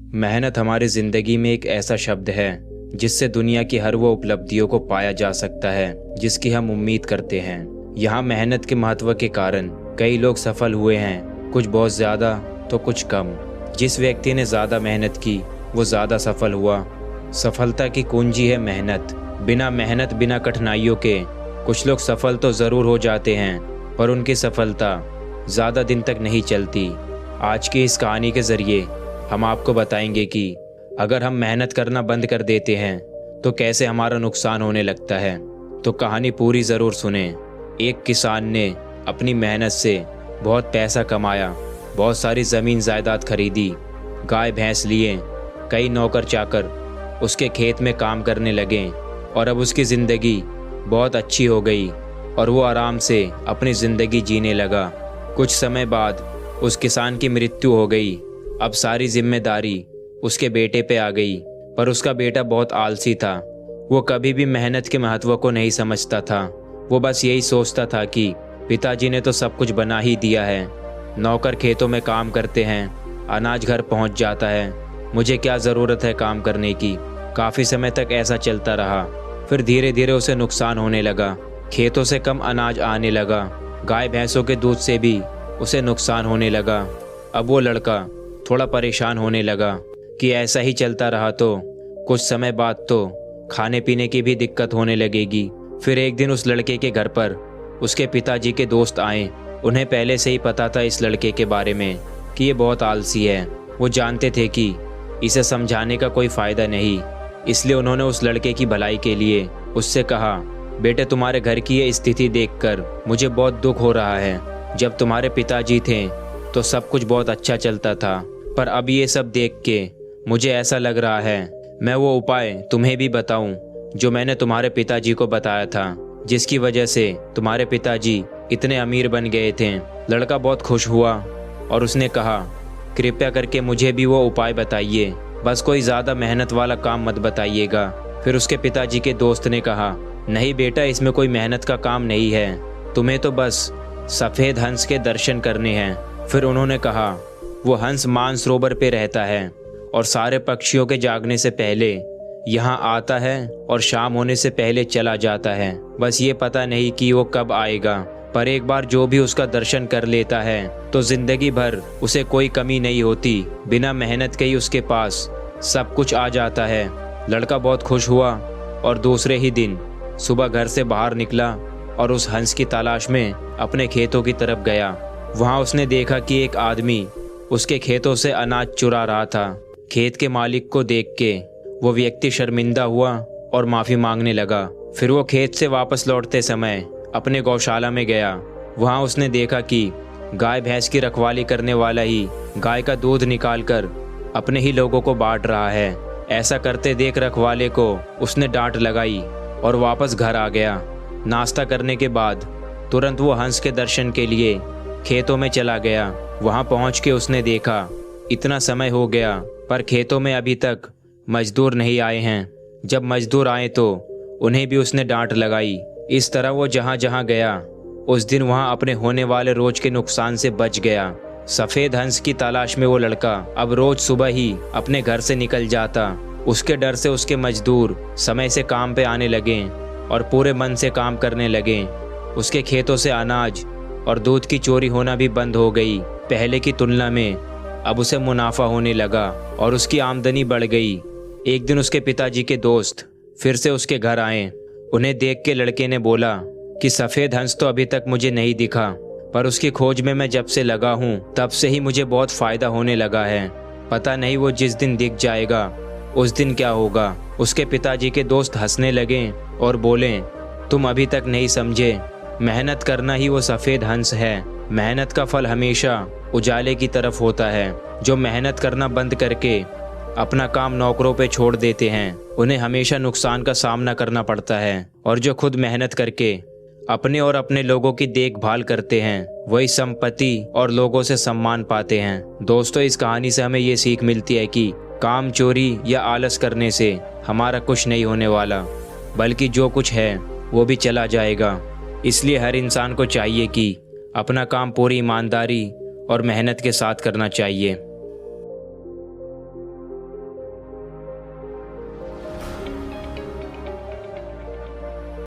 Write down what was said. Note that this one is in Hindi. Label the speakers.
Speaker 1: मेहनत हमारी ज़िंदगी में एक ऐसा शब्द है जिससे दुनिया की हर वो उपलब्धियों को पाया जा सकता है जिसकी हम उम्मीद करते हैं। यहाँ मेहनत के महत्व के कारण कई लोग सफल हुए हैं, कुछ बहुत ज़्यादा तो कुछ कम। जिस व्यक्ति ने ज़्यादा मेहनत की वो ज़्यादा सफल हुआ। सफलता की कुंजी है मेहनत। बिना मेहनत, बिना कठिनाइयों के कुछ लोग सफल तो ज़रूर हो जाते हैं, पर उनकी सफलता ज़्यादा दिन तक नहीं चलती। आज की इस कहानी के ज़रिए हम आपको बताएंगे कि अगर हम मेहनत करना बंद कर देते हैं तो कैसे हमारा नुकसान होने लगता है। तो कहानी पूरी ज़रूर सुने। एक किसान ने अपनी मेहनत से बहुत पैसा कमाया, बहुत सारी ज़मीन जायदाद खरीदी, गाय भैंस लिए, कई नौकर चाकर उसके खेत में काम करने लगे और अब उसकी ज़िंदगी बहुत अच्छी हो गई और वो आराम से अपनी ज़िंदगी जीने लगा। कुछ समय बाद उस किसान की मृत्यु हो गई। अब सारी जिम्मेदारी उसके बेटे पे आ गई, पर उसका बेटा बहुत आलसी था। वो कभी भी मेहनत के महत्व को नहीं समझता था। वो बस यही सोचता था कि पिताजी ने तो सब कुछ बना ही दिया है, नौकर खेतों में काम करते हैं, अनाज घर पहुंच जाता है, मुझे क्या ज़रूरत है काम करने की। काफ़ी समय तक ऐसा चलता रहा। फिर धीरे धीरे उसे नुकसान होने लगा। खेतों से कम अनाज आने लगा, गाय भैंसों के दूध से भी उसे नुकसान होने लगा। अब वो लड़का थोड़ा परेशान होने लगा कि ऐसा ही चलता रहा तो कुछ समय बाद तो खाने पीने की भी दिक्कत होने लगेगी। फिर एक दिन उस लड़के के घर पर उसके पिताजी के दोस्त आए। उन्हें पहले से ही पता था इस लड़के के बारे में कि ये बहुत आलसी है। वो जानते थे कि इसे समझाने का कोई फ़ायदा नहीं, इसलिए उन्होंने उस लड़के की भलाई के लिए उससे कहा, बेटे तुम्हारे घर की ये स्थिति देखकर मुझे बहुत दुख हो रहा है। जब तुम्हारे पिताजी थे तो सब कुछ बहुत अच्छा चलता था, पर अब ये सब देख के मुझे ऐसा लग रहा है मैं वो उपाय तुम्हें भी बताऊं जो मैंने तुम्हारे पिताजी को बताया था, जिसकी वजह से तुम्हारे पिताजी इतने अमीर बन गए थे। लड़का बहुत खुश हुआ और उसने कहा, कृपया करके मुझे भी वो उपाय बताइए, बस कोई ज़्यादा मेहनत वाला काम मत बताइएगा। फिर उसके पिताजी के दोस्त ने कहा, नहीं बेटा, इसमें कोई मेहनत का काम नहीं है, तुम्हें तो बस सफ़ेद हंस के दर्शन करने हैं। फिर उन्होंने कहा, वो हंस मानसरोवर पे रहता है और सारे पक्षियों के जागने से पहले यहाँ आता है और शाम होने से पहले चला जाता है। बस ये पता नहीं कि वो कब आएगा, पर एक बार जो भी उसका दर्शन कर लेता है तो जिंदगी भर उसे कोई कमी नहीं होती। बिना मेहनत के ही उसके पास सब कुछ आ जाता है। लड़का बहुत खुश हुआ और दूसरे ही दिन सुबह घर से बाहर निकला और उस हंस की तलाश में अपने खेतों की तरफ गया। वहाँ उसने देखा कि एक आदमी उसके खेतों से अनाज चुरा रहा था। खेत के मालिक को देख के वो व्यक्ति शर्मिंदा हुआ और माफ़ी मांगने लगा। फिर वो खेत से वापस लौटते समय अपने गौशाला में गया। वहाँ उसने देखा कि गाय भैंस की रखवाली करने वाला ही गाय का दूध निकालकर अपने ही लोगों को बांट रहा है। ऐसा करते देख रखवाले को उसने डांट लगाई और वापस घर आ गया। नाश्ता करने के बाद तुरंत वो हंस के दर्शन के लिए खेतों में चला गया। वहाँ पहुँच के उसने देखा इतना समय हो गया पर खेतों में अभी तक मजदूर नहीं आए हैं। जब मजदूर आए तो उन्हें भी उसने डांट लगाई। इस तरह वो जहाँ जहाँ गया उस दिन वहाँ अपने होने वाले रोज के नुकसान से बच गया। सफ़ेद हंस की तलाश में वो लड़का अब रोज सुबह ही अपने घर से निकल जाता। उसके डर से उसके मजदूर समय से काम पे आने लगे और पूरे मन से काम करने लगे। उसके खेतों से अनाज और दूध की चोरी होना भी बंद हो गई। पहले की तुलना में अब उसे मुनाफा होने लगा और उसकी आमदनी बढ़ गई। एक दिन उसके पिताजी के दोस्त फिर से उसके घर आए। उन्हें देख के लड़के ने बोला कि सफ़ेद हंस तो अभी तक मुझे नहीं दिखा, पर उसकी खोज में मैं जब से लगा हूँ तब से ही मुझे बहुत फ़ायदा होने लगा है। पता नहीं वो जिस दिन दिख जाएगा उस दिन क्या होगा। उसके पिताजी के दोस्त हंसने लगे और बोले, तुम अभी तक नहीं समझे, मेहनत करना ही वो सफ़ेद हंस है। मेहनत का फल हमेशा उजाले की तरफ होता है। जो मेहनत करना बंद करके अपना काम नौकरों पे छोड़ देते हैं उन्हें हमेशा नुकसान का सामना करना पड़ता है, और जो खुद मेहनत करके अपने और अपने लोगों की देखभाल करते हैं वही संपत्ति और लोगों से सम्मान पाते हैं। दोस्तों, इस कहानी से हमें ये सीख मिलती है कि काम चोरी या आलस करने से हमारा कुछ नहीं होने वाला, बल्कि जो कुछ है वो भी चला जाएगा। इसलिए हर इंसान को चाहिए कि अपना काम पूरी ईमानदारी और मेहनत के साथ करना चाहिए।